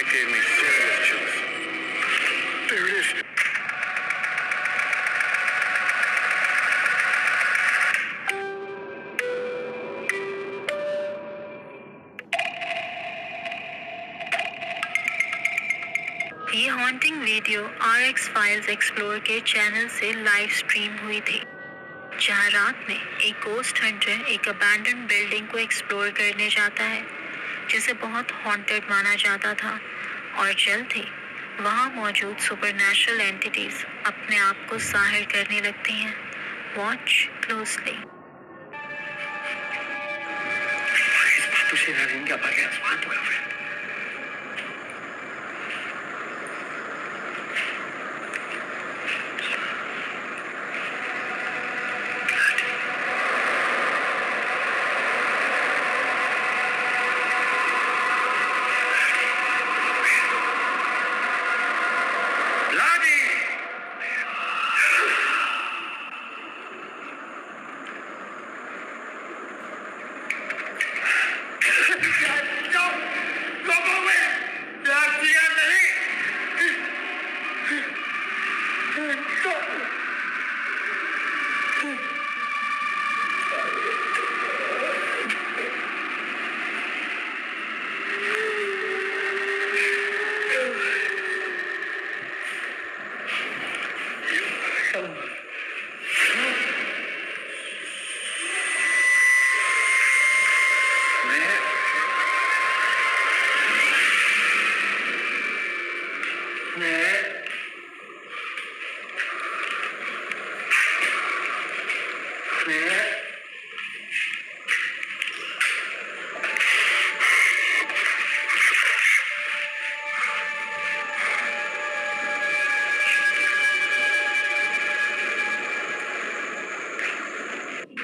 que me searches. There it is. ये haunting video RX files explore के channel से live stream हुई थी, जहां रात में एक गोस्ट हंटर एक अबैंडन बिल्डिंग को एक्सप्लोर करने जाता है, जिसे बहुत हॉन्टेड माना जाता था, और जल्द ही वहां मौजूद सुपरनैचुरल एंटिटीज अपने आप को जाहिर करने लगती हैं। Watch closely.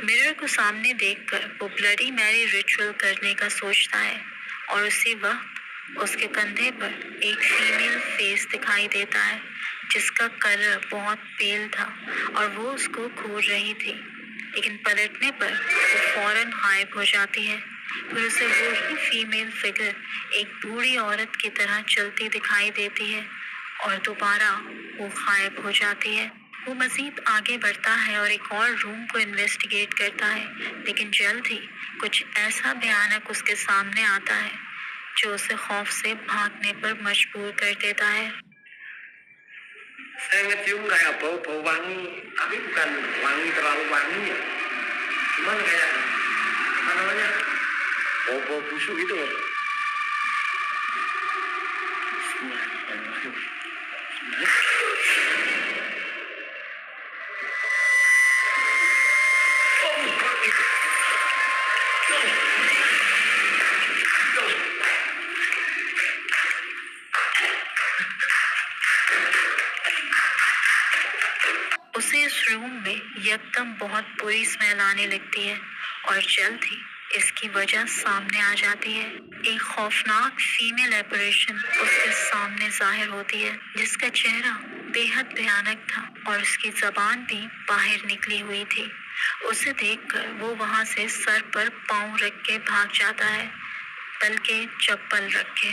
मिरर को सामने देखकर वो ब्लडी मैरी रिचुअल करने का सोचता है, और उसी वक्त उसके कंधे पर एक फीमेल फेस दिखाई देता है, जिसका कलर बहुत पेल था और वो उसको घूर रही थी। लेकिन पलटने पर वो फौरन गायब हो जाती है। फिर उसे वो ही फीमेल फिगर एक बूढ़ी औरत की तरह चलती दिखाई देती है, और दोबारा वो गायब हो जाती है। वो मजीद आगे बढ़ता है और एक और रूम को इन्वेस्टिगेट करता है, लेकिन जल्द ही कुछ ऐसा भयानक उसके सामने आता है जो उसे खौफ से भागने पर मजबूर कर देता है। Saya ngecium kayak bau-bau wangi, tapi bukan wangi terlalu wangi ya. Cuman kayak apa namanya? Bau-bau busuk gitu loh. उसे इस रूम में यकदम बहुत बुरी स्मेल आने लगती है, और जल्द ही इसकी वजह सामने आ जाती है। एक खौफनाक फीमेल एपरेशन उसके सामने जाहिर होती है, जिसका चेहरा बेहद भयानक था और उसकी जबान भी बाहर निकली हुई थी। उसे देखकर वो वहां से सर पर पाँव रख के भाग जाता है, बल्कि चप्पल रख के।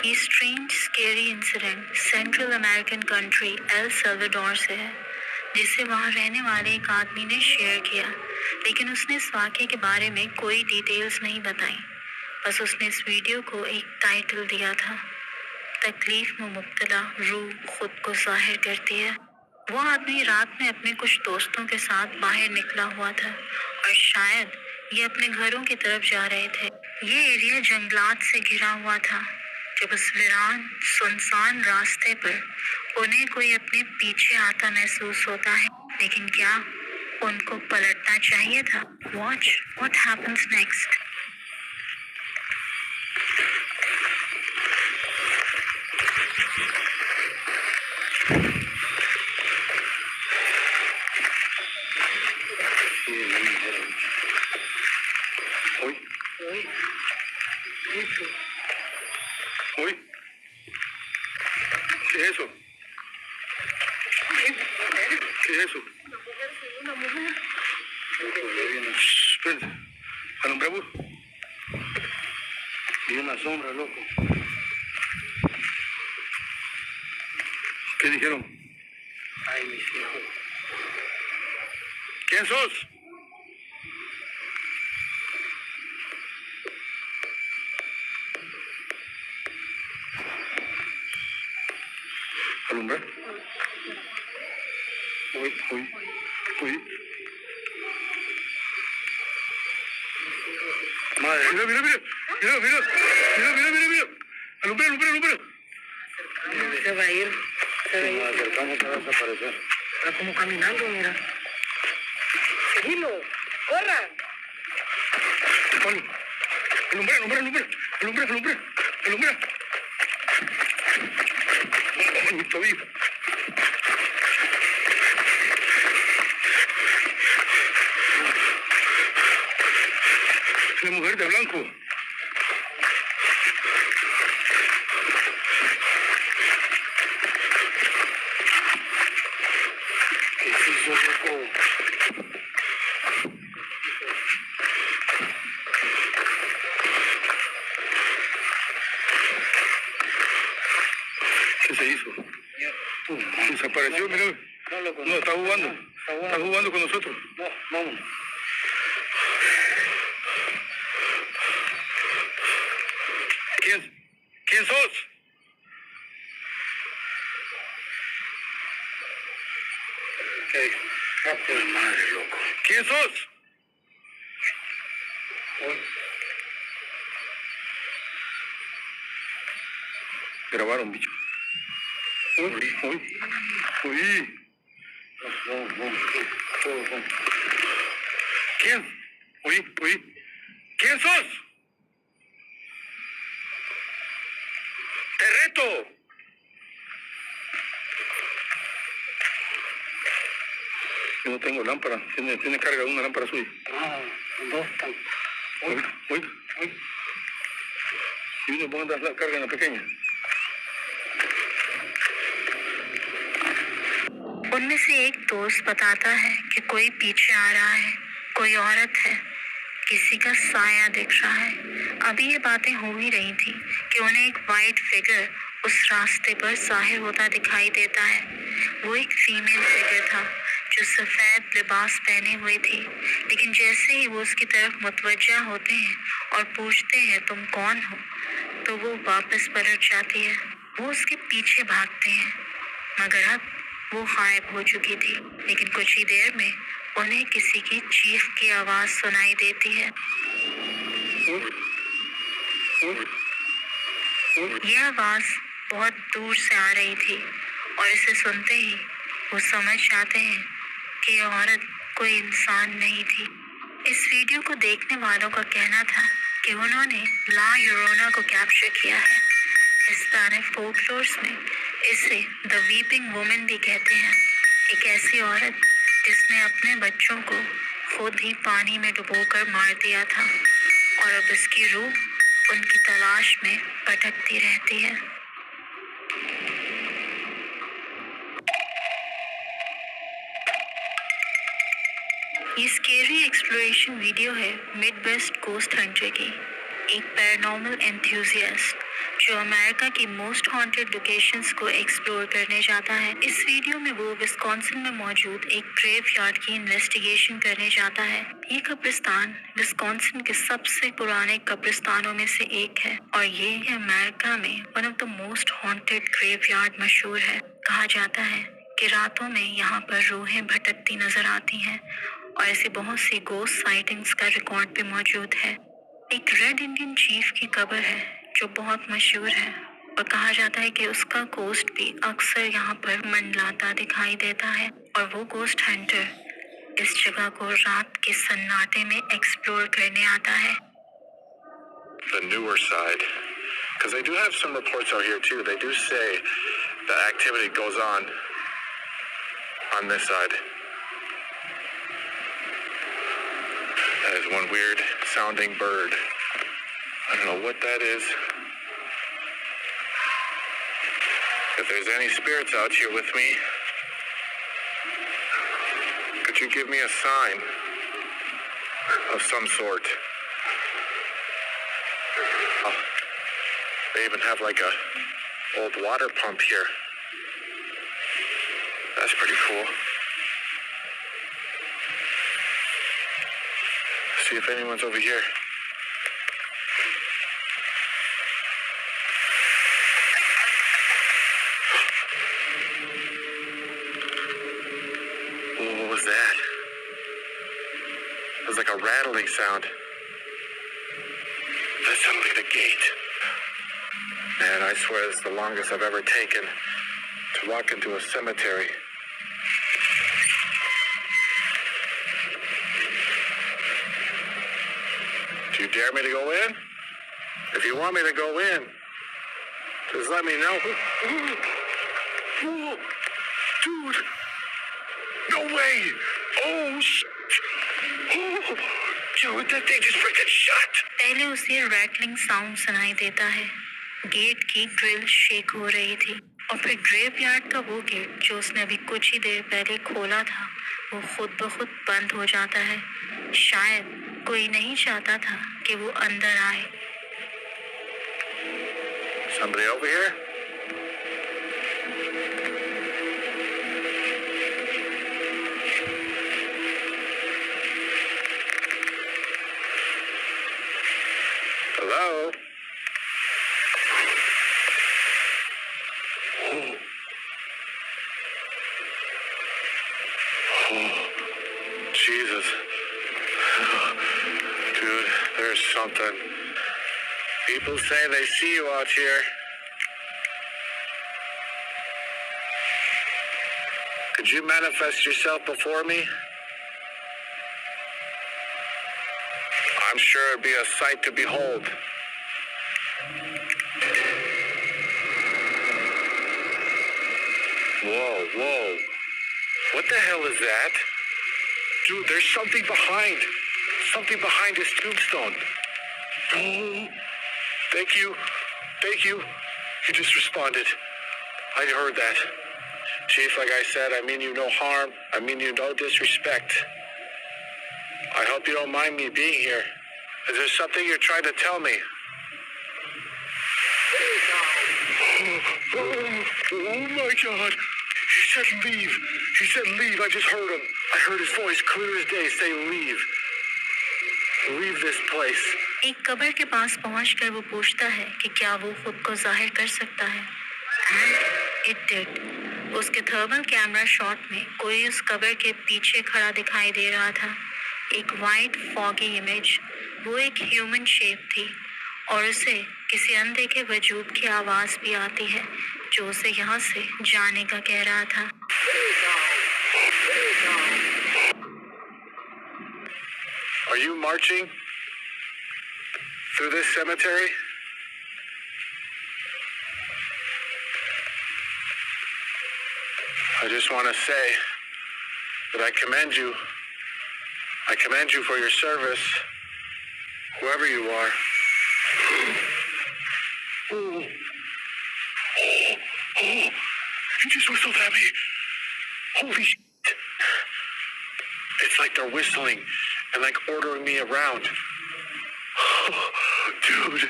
ये strange scary incident central American country El Salvador से है, जिसे वहाँ रहने वाले एक आदमी ने शेयर किया, लेकिन उसने इस वाक़े के बारे में कोई डिटेल्स नहीं बताई। बस उसने इस वीडियो को एक टाइटल दिया था, तकलीफ में मुब्तला रूह खुद को जाहिर करती है। वो आदमी रात में अपने कुछ दोस्तों के साथ बाहर निकला हुआ था, और शायद ये अपने घरों की तरफ जा रहे थे। ये एरिया जंगलात से घिरा हुआ था। जब उस वीरान सुनसान रास्ते पर उन्हें कोई अपने पीछे आता महसूस होता है, लेकिन क्या उनको पलटना चाहिए था? Watch what happens next. Hoy, ¿qué es eso? ¿Qué es eso? Espérense. Alumbramos. Vi una sombra, loco. ¿Qué dijeron? Ay, mis hijos. ¿Quién sos? ¿Alumbrar? Uy. Madre, mira. Alumbra. Se va a ir. Nos acercamos a desaparecer. Está como caminando, mira. Seguilo. ¡Corran! Pablo, alumbra. Ay, mi tobillo. La mujer de blanco. ¿Qué hizo, loco? ¿Qué se hizo? Desapareció, mira. No, loco. No, está jugando. Está jugando con nosotros. No, vamos. ¿Quién sos? Madre, loco. ¿Quién sos? Grabaron, bicho. Uy. ¿Quién? Uy. ¿Quién sos? ¡Te reto! Yo no tengo lámpara. Tiene carga una lámpara suya. Dos. Oiga. Y uno pone la carga en la pequeña. उनमें से एक दोस्त बताता है कि कोई पीछे आ रहा है, कोई औरत है, किसी का साया दिख रहा है। अभी ये बातें हो ही रही थी कि उन्हें एक वाइट फिगर उस रास्ते पर जाहिर होता दिखाई देता है। वो एक फीमेल फिगर था जो सफ़ेद लिबास पहने हुए थी, लेकिन जैसे ही वो उसकी तरफ मुतवज्जा होते हैं और पूछते हैं तुम कौन हो, तो वो वापस पलट जाती है। वो उसके पीछे भागते हैं, मगर अब वो गायब हो चुकी थी। लेकिन कुछ ही देर में उन्हें किसी की चीख की आवाज़ सुनाई देती है। यह आवाज़ बहुत दूर से आ रही थी और इसे सुनते ही वो समझ जाते हैं कि यह औरत कोई इंसान नहीं थी। इस वीडियो को देखने वालों का कहना था कि उन्होंने ला यूरोना को कैप्चर किया है। हिस्पैनिक फोकलोर्स में इसे द वीपिंग वुमन भी कहते हैं। एक ऐसी औरत जिसने अपने बच्चों को खुद ही पानी में डुबोकर मार दिया था और अब उसकी रूह उनकी तलाश में भटकती रहती है। ये स्केरी एक्सप्लोरेशन वीडियो है मिडवेस्ट कोस्ट हंटर की। एक पैरानॉर्मल एंथुसियास्ट जो अमेरिका की मोस्ट हॉन्टेड लोकेशंस को एक्सप्लोर करने जाता है। इस वीडियो में वो विस्कॉन्सिन में मौजूद एक ग्रेवयार्ड की इन्वेस्टिगेशन करने जाता है। ये कब्रिस्तान विस्कॉन्सिन के सबसे पुराने कब्रिस्तानों में से एक है और ये अमेरिका में one of the most haunted graveyard मशहूर है। कहा जाता है कि रातों में यहाँ पर रूहें भटकती नजर आती हैं और ऐसी बहुत सी गोस्ट साइटिंग्स का रिकॉर्ड भी मौजूद है। एक रेड इंडियन चीफ की कब्र है जो बहुत मशहूर है और कहा जाता है कि उसका गोस्ट भी अक्सर यहाँ पर मंडलाता दिखाई देता है और वो गोस्ट हंटर इस जगह को रात के सन्नाटे में एक्सप्लोर करने आता है। The newer side, because they do have some reports out here too. They do say that activity goes on this side. That is one weird sounding bird. I don't know what that is. If there's any spirits out here with me, Could you give me a sign of some sort? Oh, they even have like a old water pump here. That's pretty cool. See if anyone's over here. What was that? It was like a rattling sound. That sounded like the gate. Man, I swear it's the longest I've ever taken to walk into a cemetery. Do you dare me to go in? If you want me to go in, just let me know. Whoa, dude, no way! Oh, dude, that thing just freaking shut! पहले उसे rattling sound सुनाई देता है। Gate की grill shake हो रही थी और फिर ग्रेवयार्ड का वो गेट जो उसने अभी कुछ ही देर पहले खोला था वो खुद ब खुद बंद हो जाता है। शायद कोई नहीं चाहता था कि वो अंदर आए। Somebody over here? Hello? Jesus. Dude, there's something. People say they see you out here. Could you manifest yourself before me? I'm sure it'd be a sight to behold. Whoa, whoa. What the hell is that? Dude, there's something behind. Something behind his tombstone. Oh, thank you. Thank you. You just responded. I heard that. Chief, like I said, I mean you no harm. I mean you no disrespect. I hope you don't mind me being here. Is there something you're trying to tell me? Oh my God. He said leave. He said leave. I just heard him. I heard his voice clear as day say leave. Leave this place. एक कब्र के पास पहुंचकर वो पूछता है कि क्या वो खुद को जाहिर कर सकता है। And it did. उसके थर्मल कैमरा शॉट में कोई उस कब्र के पीछे खड़ा दिखाई दे रहा था। एक वाइट फॉगी इमेज। वो एक ह्यूमन शेप थी और उसे किसी अनदेखे वजूद की आवाज भी आती है जो उसे यहाँ से जाने का कह रहा था। Are you marching through this cemetery? I just want to say that I commend you. I commend you for your service, whoever you are. Oh, he just whistled at me. Holy shit. It's like they're whistling and like ordering me around. Oh, dude,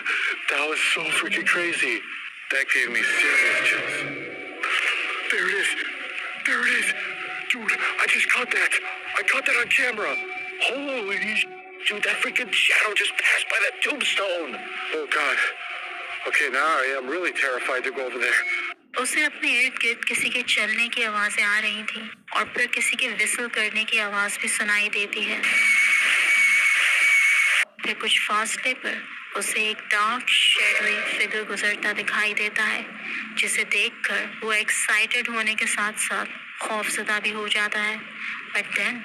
that was so freaking crazy. That gave me serious chills. There it is. There it is. Dude, I just caught that. I caught that on camera. Holy shit. Dude, that freaking shadow just passed by that tombstone. Oh, God. Okay, now I am really terrified to go over there. उसे अपने इर्द गिर्द किसी के चलने की आवाजें आ रही थी और फिर किसी के विसल करने की आवाज भी सुनाई देती है। फिर कुछ फासले पर उसे एक डार्क शेडोई फिगर गुजरता दिखाई देता है जिसे देखकर वो एक्साइटेड होने के साथ साथ खौफजदा भी हो जाता है। But then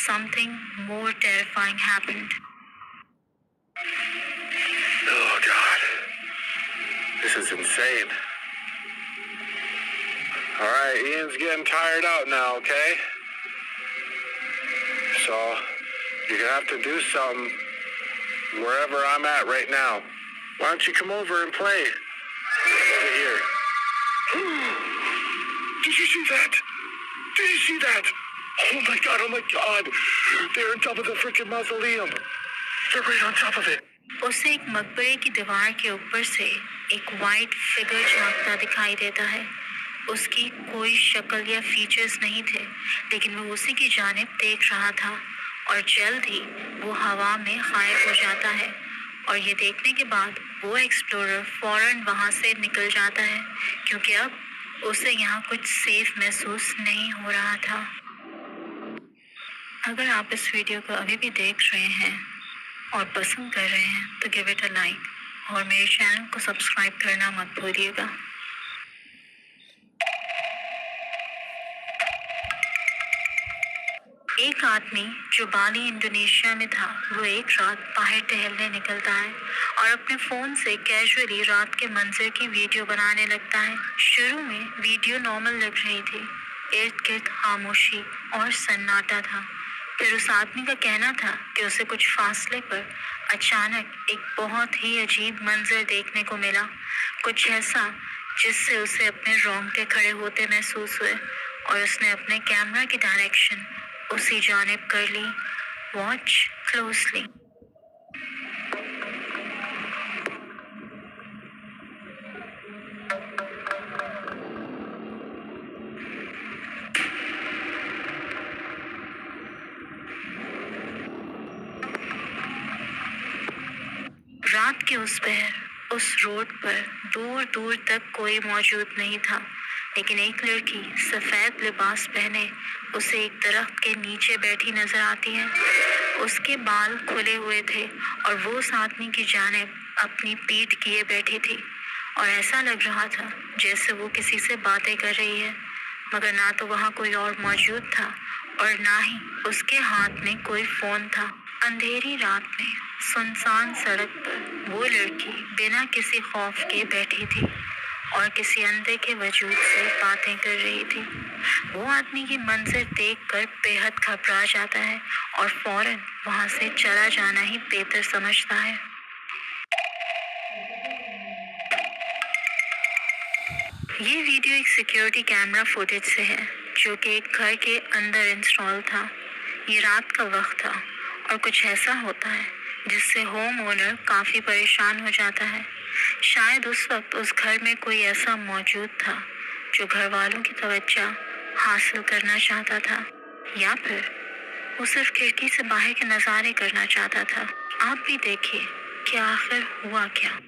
something more terrifying happened. Oh, God. This is insane. All right, Ian's getting tired out now, okay? So, you're going to have to do something wherever I'm at right now. Why don't you come over and play? Over here. Did you see that? Did you see that? Oh my God, oh my God. They're on top of the freaking mausoleum. They're right on top of it. उसे एक मकबरे की दीवार के ऊपर से एक white figure झांकता दिखाई देता है। उसकी कोई शक्ल या फीचर्स नहीं थे, लेकिन वो उसी की जानिब देख रहा था और जल्द ही वो हवा में गायब हो जाता है। और ये देखने के बाद वो एक्सप्लोरर फौरन वहाँ से निकल जाता है, क्योंकि अब उसे यहाँ कुछ सेफ महसूस नहीं हो रहा था। अगर आप इस वीडियो को अभी भी देख रहे हैं और पसंद कर रहे हैं तो गिव इट अ लाइक और मेरे चैनल को सब्सक्राइब करना मत भूलिएगा। एक आदमी जो बाली इंडोनेशिया में था, वो एक रात बाहर टहलने निकलता है और अपने फोन से कैजुअली रात के मंजर की वीडियो बनाने लगता है। शुरू में वीडियो नॉर्मल लग रही थी, इर्द गिर्द खामोशी और सन्नाटा था। फिर उस आदमी का कहना था कि उसे कुछ फासले पर अचानक एक बहुत ही अजीब मंजर देखने को मिला, कुछ ऐसा जिससे उसे अपने रोंगटे खड़े होते महसूस हुए और उसने अपने कैमरा की डायरेक्शन उसी जानिब कर ली। Watch closely. रात के उस पहर उस रोड पर दूर दूर तक कोई मौजूद नहीं था, लेकिन एक लड़की सफेद लिबास पहने उसे एक दरख्त के नीचे बैठी नजर आती है। उसके बाल खुले हुए थे और वो उस आदमी की जानिब अपनी पीठ किए बैठी थी और ऐसा लग रहा था जैसे वो किसी से बातें कर रही है, मगर ना तो वहाँ कोई और मौजूद था और ना ही उसके हाथ में कोई फोन था। अंधेरी रात में सुनसान सड़क पर वो लड़की बिना किसी खौफ के बैठी थी और किसी अनदेखे वजूद से बातें कर रही थी। वो आदमी की मंजर देखकर बेहद घबरा जाता है और फौरन वहां से चला जाना ही बेहतर समझता है। ये वीडियो एक सिक्योरिटी कैमरा फुटेज से है, जो कि एक घर के अंदर इंस्टॉल था। ये रात का वक्त था और कुछ ऐसा होता है जिससे होम ओनर काफी परेशान हो जाता है। शायद उस वक्त उस घर में कोई ऐसा मौजूद था जो घर वालों की तवज्जो हासिल करना चाहता था, या फिर वो सिर्फ खिड़की से बाहर के नज़ारे करना चाहता था। आप भी देखिए कि आखिर हुआ क्या।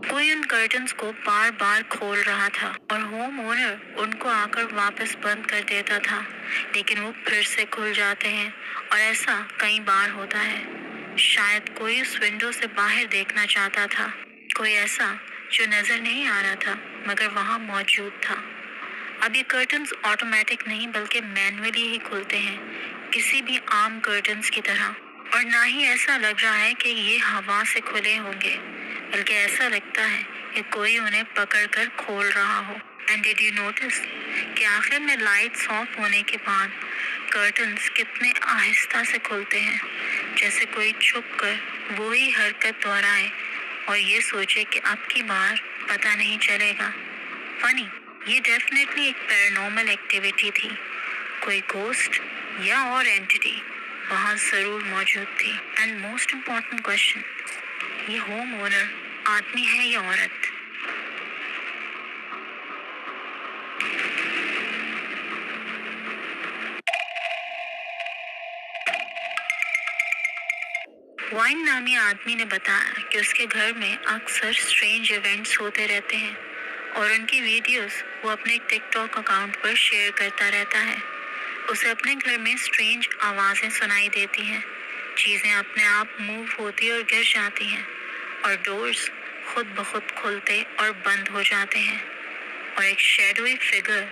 कोई उन कर्टन्स को बार बार खोल रहा था और होम ओनर उनको आकर वापस बंद कर देता था, लेकिन वो फिर से खुल जाते हैं और ऐसा कई बार होता है। शायद कोई उस विंडो से बाहर देखना चाहता था, कोई ऐसा जो नजर नहीं आ रहा था मगर वहाँ मौजूद था। अब ये कर्टन्स ऑटोमेटिक नहीं बल्कि मैनुअली ही खुलते हैं, किसी भी आम कर्टन्स की तरह, और ना ही ऐसा लग रहा है कि ये हवा से खुले होंगे, बल्कि ऐसा लगता है कि कोई उन्हें पकड़कर खोल रहा हो। एंड डिड यू नोटिस कि आखिर में लाइट्स ऑफ होने के बाद कर्टन्स कितने आहिस्ता से खुलते हैं, जैसे कोई छुप कर वही हरकत दोहराए और ये सोचे कि अब की बार पता नहीं चलेगा। फनी, ये डेफिनेटली एक पैरानॉर्मल एक्टिविटी थी, कोई घोस्ट या और एंटिटी, वहाँ जरूर मौजूद थी। एंड मोस्ट इम्पॉर्टेंट क्वेश्चन, ये होम ओनर आदमी है या औरत? वाइन नामी आदमी ने बताया कि उसके घर में अक्सर स्ट्रेंज इवेंट्स होते रहते हैं और उनकी वीडियोस वो अपने टिकटॉक अकाउंट पर शेयर करता रहता है। उसे अपने घर में स्ट्रेंज आवाज़ें सुनाई देती हैं, चीज़ें अपने आप मूव होती और गिर जाती हैं और डोर्स खुद ब खुद खुलते और बंद हो जाते हैं और एक शैडोई फिगर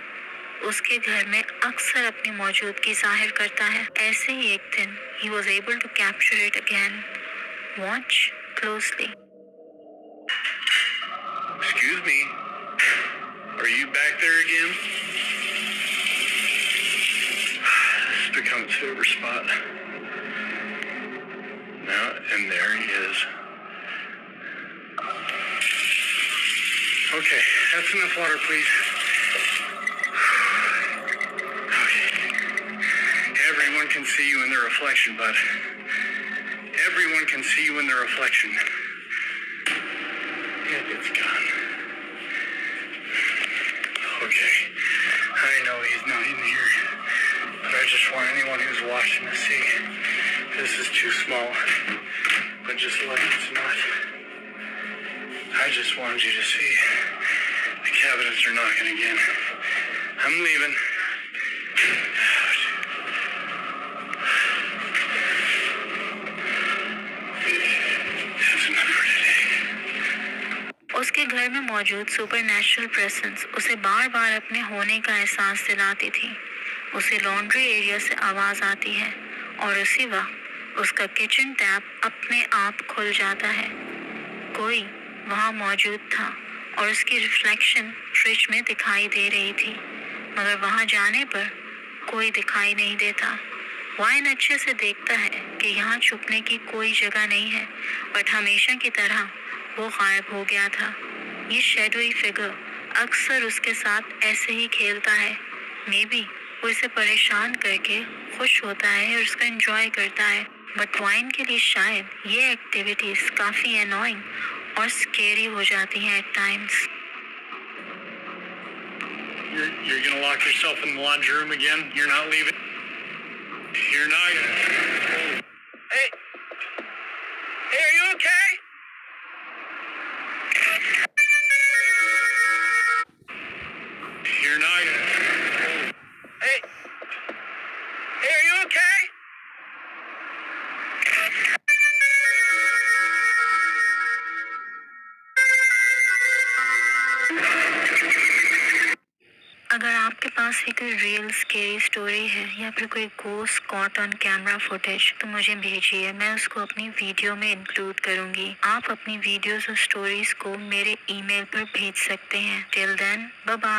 उसके घर में अक्सर अपनी मौजूदगी जाहिर करता है। ऐसे ही एक दिन he was able to capture it again. Watch closely. Excuse me. Are you back there again? This has become its favorite spot. Now, and there he is. Okay, that's enough water, please. Everyone can see you in the reflection, bud. Everyone can see you in the reflection. It's gone. Okay. I know he's not in here, but I just want anyone who's watching to see. This is too small, but just like it's not. I just wanted you to see. The cabinets are knocking again. I'm leaving. उसके घर में मौजूद supernatural presence उसे बार बार अपने होने का एहसास दिलाती थी। उसे लॉन्ड्री एरिया से आवाज़ आती है और उसी वक्त उसका किचन टैप अपने आप खुल जाता है। कोई वहाँ मौजूद था और उसकी रिफ्लेक्शन फ्रिज में दिखाई दे रही थी, मगर वहाँ जाने पर कोई दिखाई नहीं देता। वाइन अच्छे से देखता है कि यहाँ छुपने की कोई जगह नहीं है, बट हमेशा की तरह वो गायब हो गया था। ये शैडोई फिगर अक्सर उसके साथ ऐसे ही खेलता है। मे बी वो इसे परेशान करके खुश होता है और उसका एंजॉय करता है, बट वाइन के लिए शायद ये एक्टिविटीज काफ़ी एनोइंग और स्केरी हो जाती हैं at times. You're gonna lock yourself in the laundry room again? You're not leaving? You're not gonna... Hey! Hey, are you okay? You're not gonna... Hey! Hey, are you okay? अगर आपके पास एक कोई real scary story है या फिर कोई ghost caught on camera footage, तो मुझे भेजिए, मैं उसको अपनी वीडियो में इंक्लूड करूंगी। आप अपनी वीडियोस और स्टोरीज को मेरे ईमेल पर भेज सकते हैं। Till then, bye bye.